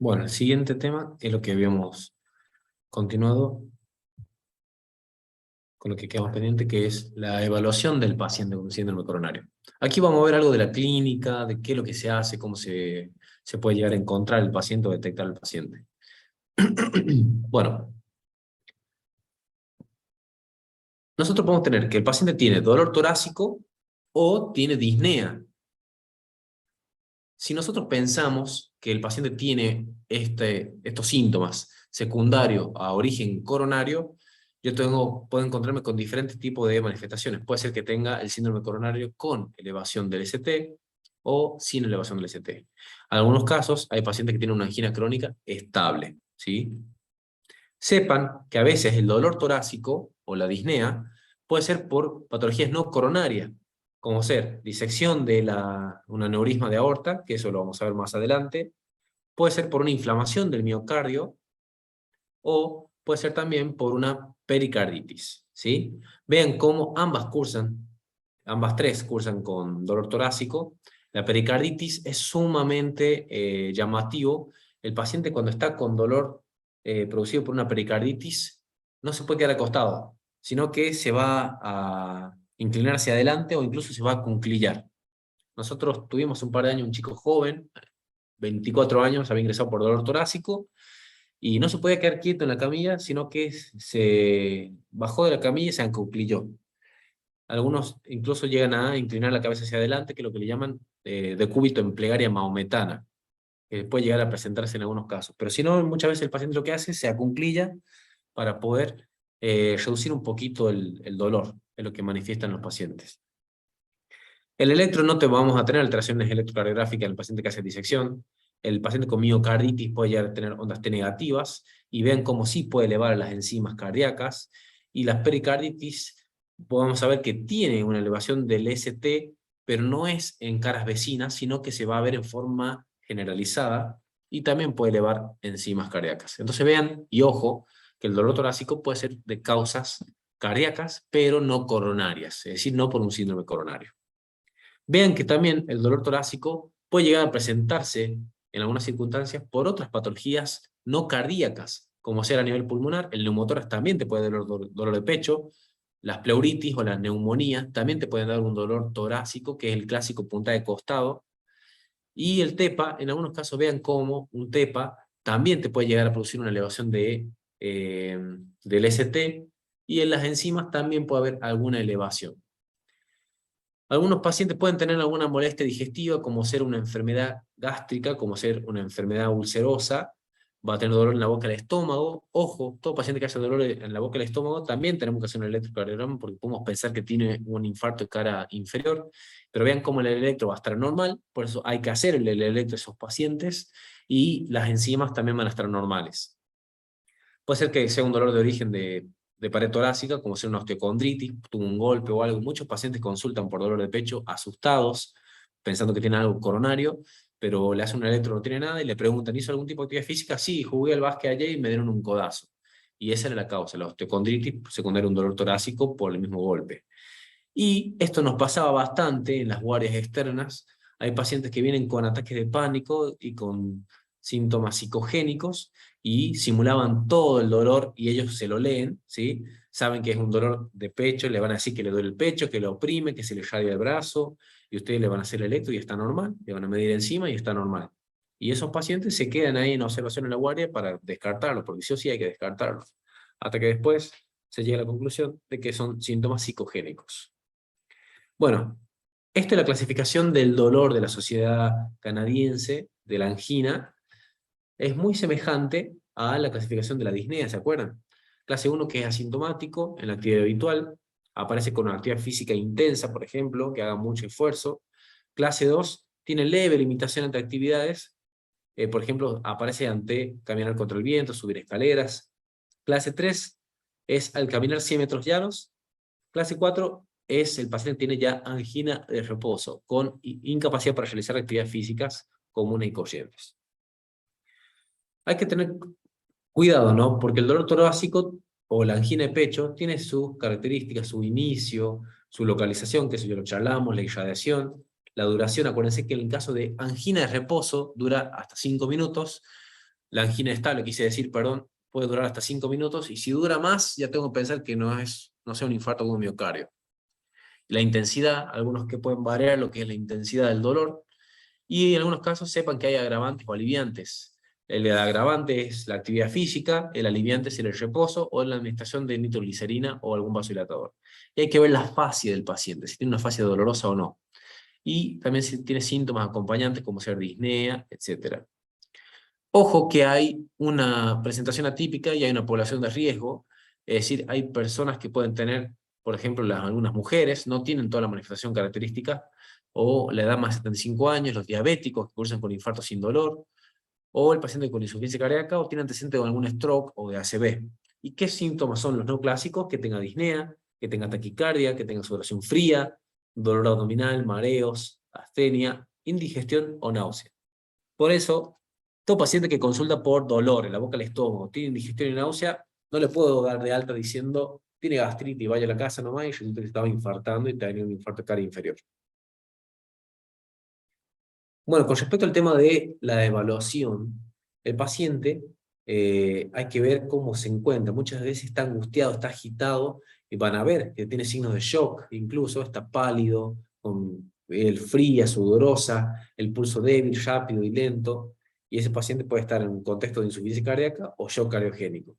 Bueno, el siguiente tema es lo que habíamos continuado con lo que quedamos pendiente, que es la evaluación del paciente con síndrome coronario. Aquí vamos a ver algo de la clínica, de qué es lo que se hace, cómo se puede llegar a encontrar el paciente o detectar al paciente. Bueno, nosotros podemos tener que el paciente tiene dolor torácico o tiene disnea. Si nosotros pensamos que el paciente tiene estos síntomas secundarios a origen coronario, puedo encontrarme con diferentes tipos de manifestaciones. Puede ser que tenga el síndrome coronario con elevación del ST o sin elevación del ST. En algunos casos hay pacientes que tienen una angina crónica estable, ¿sí? Sepan que a veces el dolor torácico o la disnea puede ser por patologías no coronarias, como ser disección de un aneurisma de aorta, que eso lo vamos a ver más adelante, puede ser por una inflamación del miocardio, o puede ser también por una pericarditis, ¿sí? Vean cómo ambas tres cursan con dolor torácico. La pericarditis es sumamente llamativo. El paciente cuando está con dolor producido por una pericarditis no se puede quedar acostado, sino que se va a inclinar hacia adelante o incluso se va a cunclillar. Nosotros tuvimos un par de años un chico joven, 24 años, había ingresado por dolor torácico, y no se podía quedar quieto en la camilla, sino que se bajó de la camilla y se acuclilló. Algunos incluso llegan a inclinar la cabeza hacia adelante, que es lo que le llaman decúbito en plegaria maometana, que puede llegar a presentarse en algunos casos. Pero si no, muchas veces el paciente lo que hace es se acunclilla para poder reducir un poquito el dolor, es lo que manifiestan los pacientes. El electro no te vamos a tener alteraciones electrocardiográficas en el paciente que hace disección. El paciente con miocarditis puede llegar a tener ondas T negativas y vean cómo sí puede elevar las enzimas cardíacas. Y las pericarditis, podemos saber que tiene una elevación del ST, pero no es en caras vecinas, sino que se va a ver en forma generalizada y también puede elevar enzimas cardíacas. Entonces vean, y ojo, que el dolor torácico puede ser de causas cardíacas, pero no coronarias, es decir, no por un síndrome coronario. Vean que también el dolor torácico puede llegar a presentarse en algunas circunstancias por otras patologías no cardíacas, como ser a nivel pulmonar. El neumotórax también te puede dar dolor de pecho. Las pleuritis o las neumonías también te pueden dar un dolor torácico, que es el clásico punta de costado. Y el TEPA, en algunos casos vean cómo un TEPA también te puede llegar a producir una elevación del ST, y en las enzimas también puede haber alguna elevación. Algunos pacientes pueden tener alguna molestia digestiva, como ser una enfermedad gástrica, como ser una enfermedad ulcerosa, va a tener dolor en la boca del estómago. Ojo, todo paciente que haya dolor en la boca del estómago, también tenemos que hacer un electrocardiograma porque podemos pensar que tiene un infarto de cara inferior, pero vean cómo el electro va a estar normal, por eso hay que hacer el electro a esos pacientes, y las enzimas también van a estar normales. Puede ser que sea un dolor de origen de pared torácica, como ser una osteocondritis, tuvo un golpe o algo. Muchos pacientes consultan por dolor de pecho asustados, pensando que tienen algo coronario, pero le hacen un electro, no tiene nada, y le preguntan, ¿hizo algún tipo de actividad física? Sí, jugué al básquet ayer y me dieron un codazo. Y esa era la causa, la osteocondritis secundaria a un dolor torácico por el mismo golpe. Y esto nos pasaba bastante en las guardias externas. Hay pacientes que vienen con ataques de pánico y con síntomas psicogénicos y simulaban todo el dolor y ellos se lo leen, ¿sí? Saben que es un dolor de pecho, le van a decir que le duele el pecho, que lo oprime, que se le radia el brazo, y ustedes le van a hacer el electro y está normal, le van a medir encima y está normal. Y esos pacientes se quedan ahí en observación en la guardia para descartarlos, porque sí o sí hay que descartarlos, hasta que después se llega a la conclusión de que son síntomas psicogénicos. Bueno, esta es la clasificación del dolor de la Sociedad Canadiense de la angina. Es muy semejante a la clasificación de la disnea, ¿se acuerdan? Clase 1, que es asintomático en la actividad habitual, aparece con una actividad física intensa, por ejemplo, que haga mucho esfuerzo. Clase 2 tiene leve limitación entre actividades, por ejemplo, aparece ante caminar contra el viento, subir escaleras. Clase 3 es al caminar 100 metros llanos. Clase 4 es el paciente tiene ya angina de reposo, con incapacidad para realizar actividades físicas comunes y corrientes. Hay que tener cuidado, ¿no? Porque el dolor torácico o la angina de pecho tiene sus características, su inicio, su localización, que eso ya lo charlamos, la irradiación, la duración. Acuérdense que en el caso de angina de reposo dura hasta 5 minutos, La angina estable, quise decir, perdón, puede durar hasta 5 minutos, y si dura más, ya tengo que pensar que no sea un infarto agudo miocardio. La intensidad, algunos que pueden variar lo que es la intensidad del dolor, y en algunos casos sepan que hay agravantes o aliviantes. El agravante es la actividad física, el aliviante es el reposo o la administración de nitroglicerina o algún vasodilatador. Y hay que ver la fase del paciente, si tiene una fase dolorosa o no. Y también si tiene síntomas acompañantes como ser disnea, etc. Ojo que hay una presentación atípica y hay una población de riesgo, es decir, hay personas que pueden tener, por ejemplo, algunas mujeres no tienen toda la manifestación característica, o la edad más de 75 años, los diabéticos que cursan con infarto sin dolor, o el paciente con insuficiencia cardíaca o tiene antecedente de algún stroke o de ACV. ¿Y qué síntomas son los no clásicos? Que tenga disnea, que tenga taquicardia, que tenga sudoración fría, dolor abdominal, mareos, astenia, indigestión o náusea. Por eso, todo paciente que consulta por dolor en la boca del estómago, tiene indigestión y náusea, no le puedo dar de alta diciendo, tiene gastritis, vaya a la casa nomás, y resulta que estaba infartando y tenía un infarto cardio inferior. Bueno, con respecto al tema de la evaluación, el paciente hay que ver cómo se encuentra. Muchas veces está angustiado, está agitado, y van a ver que tiene signos de shock, incluso está pálido, con el fría, sudorosa, el pulso débil, rápido y lento, y ese paciente puede estar en un contexto de insuficiencia cardíaca o shock cardiogénico.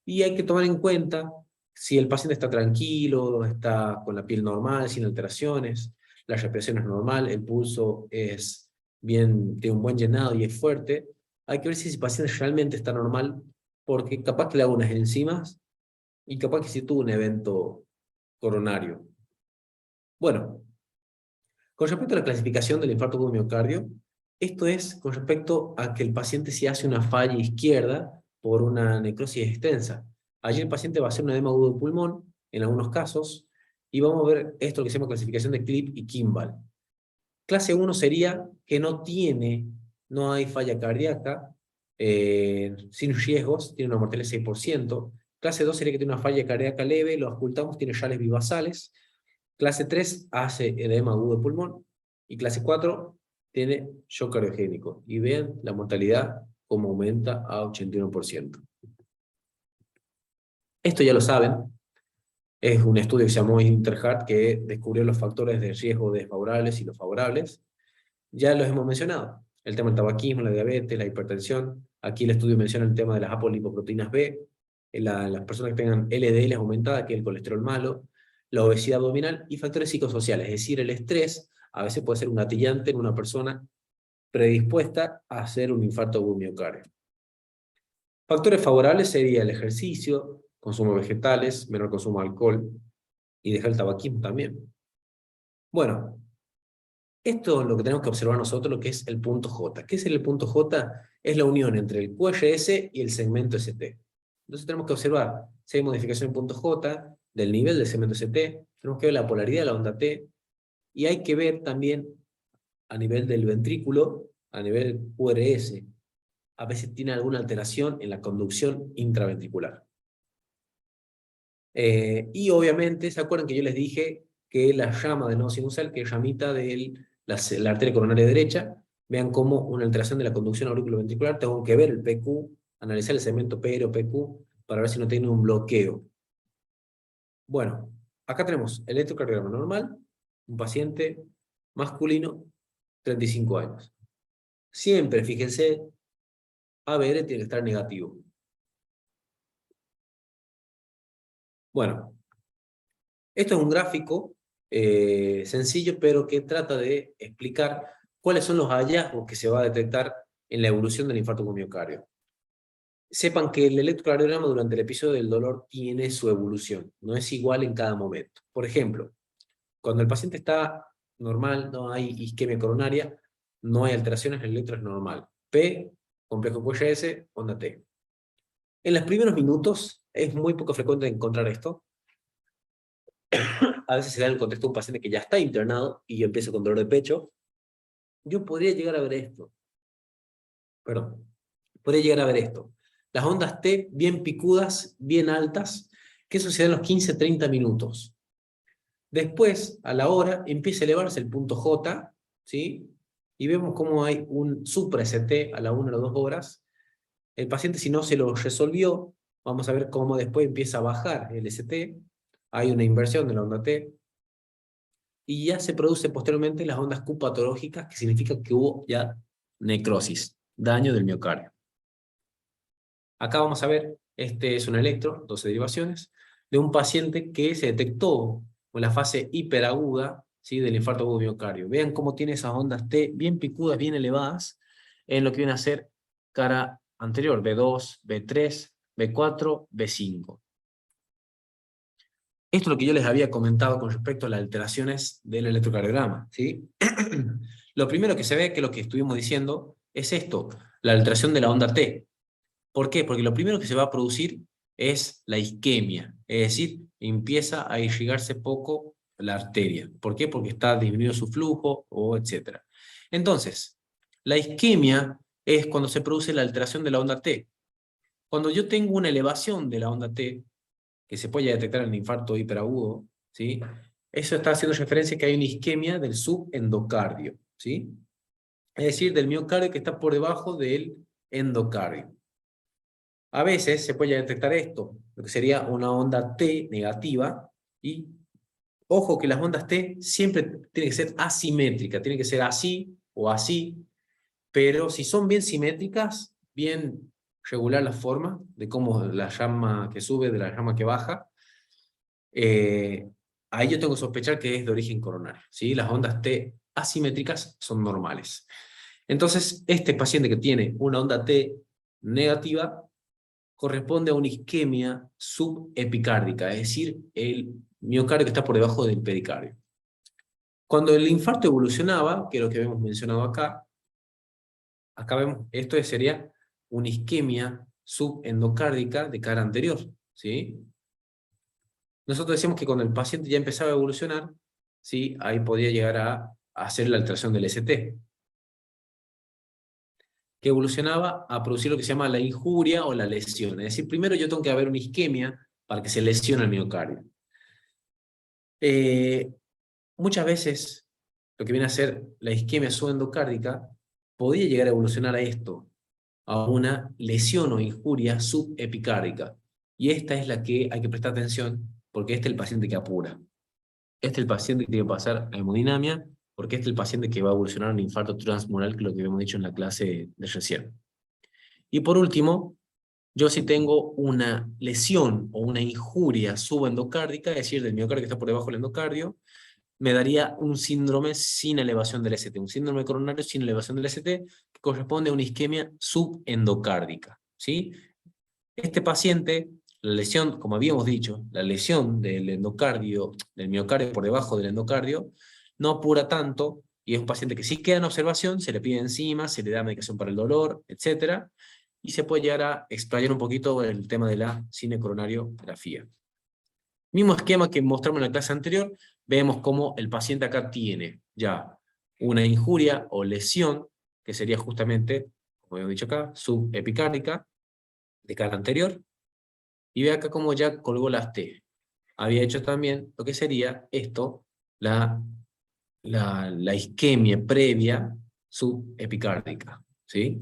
Y hay que tomar en cuenta si el paciente está tranquilo, está con la piel normal, sin alteraciones, la respiración es normal, el pulso es bien, tiene un buen llenado y es fuerte. Hay que ver si ese paciente realmente está normal, porque capaz que le hago unas enzimas y capaz que sí tuvo un evento coronario. Bueno, con respecto a la clasificación del infarto agudo miocardio, esto es con respecto a que el paciente se hace una falla izquierda por una necrosis extensa. Allí el paciente va a hacer un edema agudo de pulmón, en algunos casos, y vamos a ver esto que se llama clasificación de Klipp y Kimball. Clase 1 sería que no hay falla cardíaca, sin riesgos, tiene una mortalidad de 6%. Clase 2 sería que tiene una falla cardíaca leve, lo ocultamos, tiene yales bivasales. Clase 3 hace edema agudo de pulmón. Y clase 4 tiene shock cardiogénico. Y vean la mortalidad como aumenta a 81%. Esto ya lo saben. Es un estudio que se llamó Interheart que descubrió los factores de riesgo desfavorables y los favorables. Ya los hemos mencionado. El tema del tabaquismo, la diabetes, la hipertensión. Aquí el estudio menciona el tema de las apolipoproteínas B, las personas que tengan LDL aumentada, que es el colesterol malo, la obesidad abdominal y factores psicosociales. Es decir, el estrés a veces puede ser un gatillante en una persona predispuesta a hacer un infarto agudo miocardio. Factores favorables sería el ejercicio, consumo de vegetales, menor consumo de alcohol y dejar el tabaquismo también. Bueno, esto es lo que tenemos que observar nosotros, lo que es el punto J. ¿Qué es el punto J? Es la unión entre el QRS y el segmento ST. Entonces tenemos que observar si hay modificación en punto J, del nivel del segmento ST, tenemos que ver la polaridad de la onda T, y hay que ver también a nivel del ventrículo, a nivel QRS, a veces tiene alguna alteración en la conducción intraventricular. Y obviamente, ¿se acuerdan que yo les dije que la llama del nodo sinusal, que es llamita de la arteria coronaria derecha, vean cómo una alteración de la conducción auriculoventricular, tengo que ver el PQ, analizar el segmento PR o PQ, para ver si no tiene un bloqueo. Bueno, acá tenemos el electrocardiograma normal, un paciente masculino, 35 años. Siempre, fíjense, ABR tiene que estar negativo. Bueno, esto es un gráfico sencillo, pero que trata de explicar cuáles son los hallazgos que se va a detectar en la evolución del infarto con miocardio. Sepan que el electrocardiograma durante el episodio del dolor tiene su evolución, no es igual en cada momento. Por ejemplo, cuando el paciente está normal, no hay isquemia coronaria, no hay alteraciones, el electro es normal. P, complejo QRS, onda T. En los primeros minutos es muy poco frecuente encontrar esto. A veces se da en el contexto de un paciente que ya está internado y yo empiezo con dolor de pecho. Yo podría llegar a ver esto. Perdón. Podría llegar a ver esto. Las ondas T bien picudas, bien altas, que sucede en los 15-30 minutos. Después, a la hora, empieza a elevarse el punto J, ¿sí? Y vemos cómo hay un supra-ST a la 1 o las 2 horas, El paciente, si no se lo resolvió, vamos a ver cómo después empieza a bajar el ST, hay una inversión de la onda T, y ya se produce posteriormente las ondas Q patológicas, que significa que hubo ya necrosis, daño del miocardio. Acá vamos a ver, este es un electro, 12 derivaciones, de un paciente que se detectó con la fase hiperaguda, ¿sí?, del infarto agudo miocardio. Vean cómo tiene esas ondas T bien picudas, bien elevadas, en lo que viene a ser cara anterior, B2, B3, B4, B5. Esto es lo que yo les había comentado con respecto a las alteraciones del electrocardiograma, ¿sí? Lo primero que se ve, que lo que estuvimos diciendo, es esto, la alteración de la onda T. ¿Por qué? Porque lo primero que se va a producir es la isquemia, es decir, empieza a irrigarse poco la arteria. ¿Por qué? Porque está disminuido su flujo, o etc. Entonces, la isquemia es cuando se produce la alteración de la onda T. Cuando yo tengo una elevación de la onda T, que se puede detectar en el infarto hiperagudo, ¿sí?, eso está haciendo referencia a que hay una isquemia del subendocardio, ¿sí?, es decir, del miocardio que está por debajo del endocardio. A veces se puede detectar esto, lo que sería una onda T negativa, y ojo que las ondas T siempre tienen que ser asimétricas, tienen que ser así o así, pero si son bien simétricas, bien regular la forma de cómo la llama que sube de la llama que baja, ahí yo tengo que sospechar que es de origen coronario, ¿sí? Las ondas T asimétricas son normales. Entonces, este paciente que tiene una onda T negativa corresponde a una isquemia subepicárdica, es decir, el miocardio que está por debajo del pericardio. Cuando el infarto evolucionaba, que es lo que hemos mencionado acá, acá vemos, esto sería una isquemia subendocárdica de cara anterior, ¿sí? Nosotros decíamos que cuando el paciente ya empezaba a evolucionar, ¿sí?, ahí podía llegar a hacer la alteración del ST, que evolucionaba a producir lo que se llama la injuria o la lesión. Es decir, primero yo tengo que haber una isquemia para que se lesione el miocardio. Muchas veces lo que viene a ser la isquemia subendocárdica podía llegar a evolucionar a esto, a una lesión o injuria subepicárdica. Y esta es la que hay que prestar atención, porque este es el paciente que apura. Este es el paciente que tiene que pasar a hemodinamia, porque este es el paciente que va a evolucionar a un infarto transmural, que es lo que habíamos dicho en la clase de recién. Y por último, yo si tengo una lesión o una injuria subendocárdica, es decir, del miocardio que está por debajo del endocardio, me daría un síndrome sin elevación del ST, un síndrome coronario sin elevación del ST, que corresponde a una isquemia subendocárdica, ¿sí? Este paciente, la lesión, como habíamos dicho, la lesión del endocardio, del miocardio por debajo del endocardio, no apura tanto, y es un paciente que sí queda en observación, se le pide enzima, se le da medicación para el dolor, etc., y se puede llegar a explayar un poquito el tema de la cinecoronariografía. Mismo esquema que mostramos en la clase anterior, vemos cómo el paciente acá tiene ya una injuria o lesión, que sería justamente, como hemos dicho acá, subepicárdica, de cara anterior, y ve acá cómo ya colgó las T. Había hecho también lo que sería esto, la isquemia previa subepicárdica, ¿sí?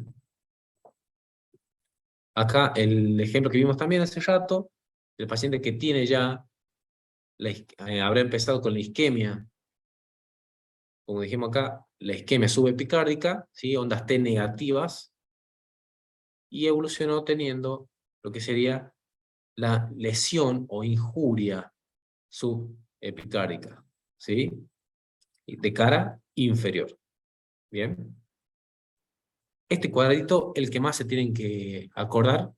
Acá el ejemplo que vimos también hace rato, el paciente que tiene ya, habrá empezado con la isquemia, como dijimos acá, la isquemia subepicárdica, ¿sí?, ondas T negativas, y evolucionó teniendo lo que sería la lesión o injuria subepicárdica, ¿sí?, de cara inferior. Bien. Este cuadradito, el que más se tienen que acordar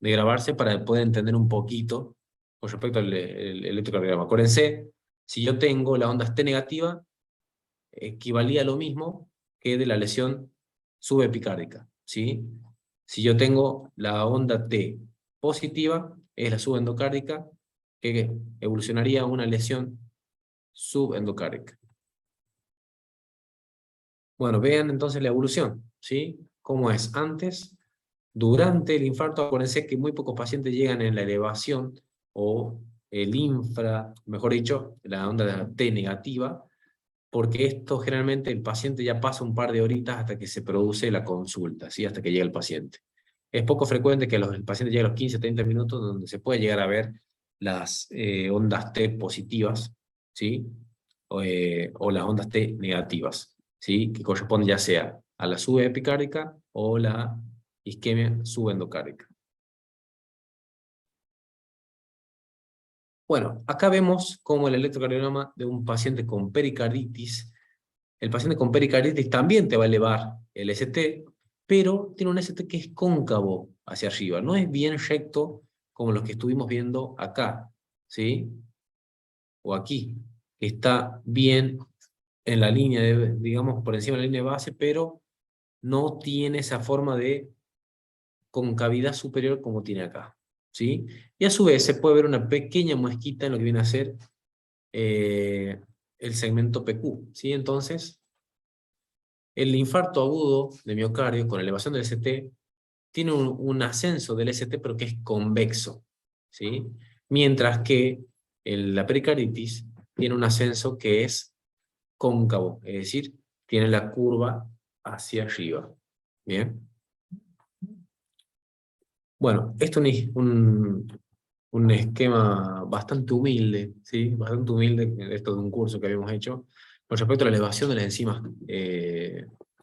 de grabarse para poder entender un poquito con respecto al electrocardiograma. Acuérdense, si yo tengo la onda T negativa, equivalía a lo mismo que de la lesión subepicárdica, ¿sí? Si yo tengo la onda T positiva, es la subendocárdica, que evolucionaría a una lesión subendocárdica. Bueno, vean entonces la evolución, ¿sí? ¿Cómo es antes? Durante el infarto, acuérdense que muy pocos pacientes llegan en la elevación o el infra, mejor dicho, la onda T negativa, porque esto generalmente el paciente ya pasa un par de horitas hasta que se produce la consulta, ¿sí?, hasta que llega el paciente. Es poco frecuente que el paciente llegue a los 15 30 minutos donde se puede llegar a ver las ondas T positivas, ¿sí? O las ondas T negativas, ¿sí? Que corresponden ya sea a la subepicárdica o la isquemia subendocárdica. Bueno, acá vemos cómo el electrocardiograma de un paciente con pericarditis, el paciente con pericarditis también te va a elevar el ST, pero tiene un ST que es cóncavo hacia arriba, no es bien recto como los que estuvimos viendo acá, ¿sí? O aquí, que está bien en la línea, digamos, por encima de la línea de base, pero no tiene esa forma de concavidad superior como tiene acá, ¿sí? Y a su vez se puede ver una pequeña muesquita en lo que viene a ser eh, el segmento PQ, ¿sí? Entonces, el infarto agudo de miocardio con elevación del ST tiene un ascenso del ST, pero que es convexo, ¿sí? Mientras que la pericarditis tiene un ascenso que es cóncavo, es decir, tiene la curva hacia arriba. ¿Bien? Bueno, esto es un esquema bastante humilde, ¿sí? Bastante humilde, esto de un curso que habíamos hecho, con respecto a la elevación de las enzimas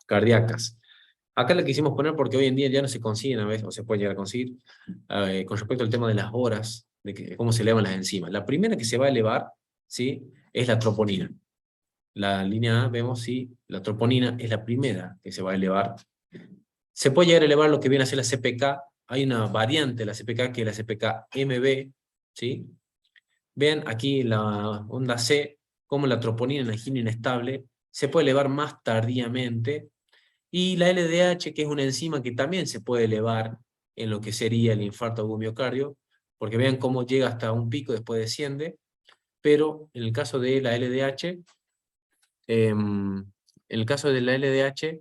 cardíacas. Acá la quisimos poner porque hoy en día ya no se consiguen a veces, o se puede llegar a conseguir, con respecto al tema de las horas, cómo se elevan las enzimas. La primera que se va a elevar, ¿sí? Es la troponina. La línea A, vemos si la troponina es la primera que se va a elevar. Se puede llegar a elevar lo que viene a ser la CPK. Hay una variante de la CPK que es la CPK-MB, ¿sí? Vean aquí la onda C, como la troponina en angina inestable se puede elevar más tardíamente. Y la LDH, que es una enzima que también se puede elevar en lo que sería el infarto agudo miocardio, porque vean cómo llega hasta un pico y después desciende. Pero en el caso de la LDH, en el caso de la LDH,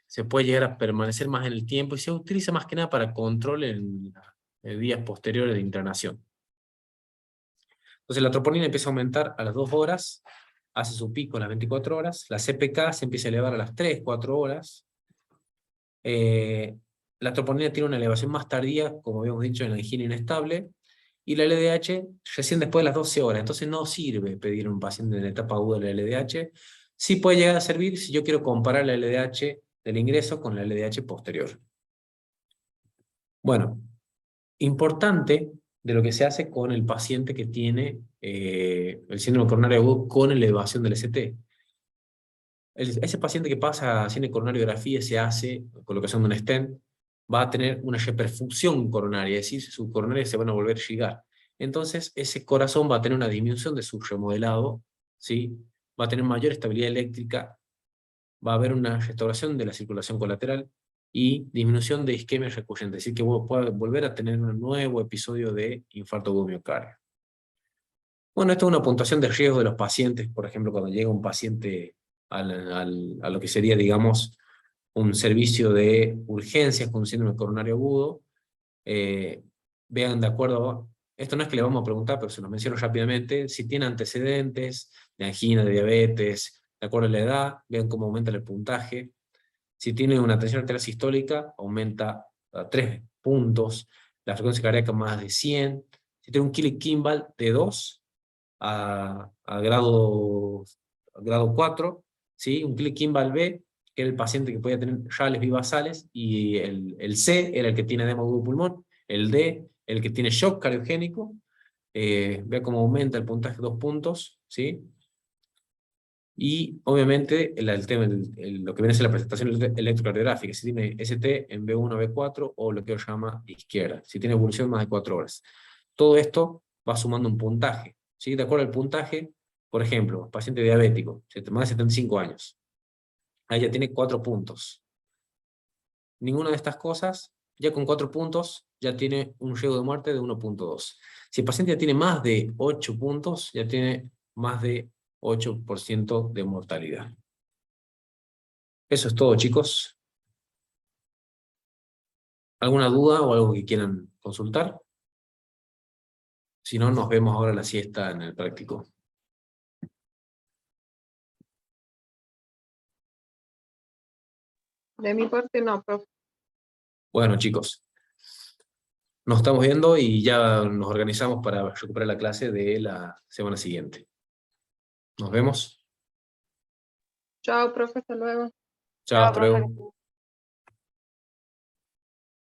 se puede llegar a permanecer más en el tiempo y se utiliza más que nada para control en días posteriores de internación. Entonces la troponina empieza a aumentar a las 2 horas, hace su pico a las 24 horas, la CPK se empieza a elevar a las 3, 4 horas, la troponina tiene una elevación más tardía, como habíamos dicho, en la angina inestable, y la LDH recién después de las 12 horas, entonces no sirve pedir a un paciente en la etapa aguda de la LDH, sí puede llegar a servir si yo quiero comparar la LDH del ingreso con la LDH posterior. Bueno, importante de lo que se hace con el paciente que tiene el síndrome coronario agudo con elevación del ST. Ese paciente que pasa cine coronariografía y se hace colocación de un stent, va a tener una reperfusión coronaria, es decir, sus coronarias se van a volver gigar. Entonces, ese corazón va a tener una disminución de su remodelado, ¿sí? Va a tener mayor estabilidad eléctrica, va a haber una restauración de la circulación colateral y disminución de isquemia recurrente, es decir, que puede volver a tener un nuevo episodio de infarto agudo miocardio. Bueno, esto es una puntuación de riesgo de los pacientes, por ejemplo, cuando llega un paciente a lo que sería, digamos, un servicio de urgencias con síndrome coronario agudo, eh, vean de acuerdo, esto no es que le vamos a preguntar, pero se lo menciono rápidamente, si tiene antecedentes de angina, de diabetes, de acuerdo a la edad, vean cómo aumenta el puntaje. Si tiene una tensión arterial sistólica, aumenta a 3 puntos, la frecuencia cardíaca más de 100. Si tiene un Killick-Kimball de 2 a grado 4, ¿sí? Un Killick-Kimball B, que era el paciente que podía tener rales bivasales, y el C era el que tiene edema agudo de pulmón, el D, el que tiene shock cardiogénico, vea cómo aumenta el puntaje 2 puntos, ¿sí? Y obviamente el tema, lo que viene a ser la presentación electrocardiográfica, si tiene ST en B1, B4 o lo que se llama izquierda, si tiene evolución más de 4 horas. Todo esto va sumando un puntaje, ¿sí? De acuerdo al puntaje, por ejemplo, paciente diabético, más de 75 años, ahí ya tiene 4 puntos. Ninguna de estas cosas, ya con 4 puntos, ya tiene un riesgo de muerte de 1.2. Si el paciente ya tiene más de 8 puntos, ya tiene más de 8% de mortalidad. Eso es todo, chicos. ¿Alguna duda o algo que quieran consultar? Si no, nos vemos ahora a la siesta en el práctico. De mi parte no, profe. Bueno, chicos, Nos estamos viendo y ya nos organizamos para recuperar la clase de la semana siguiente. Nos vemos. Chao, profe, hasta luego. Chao, hasta luego.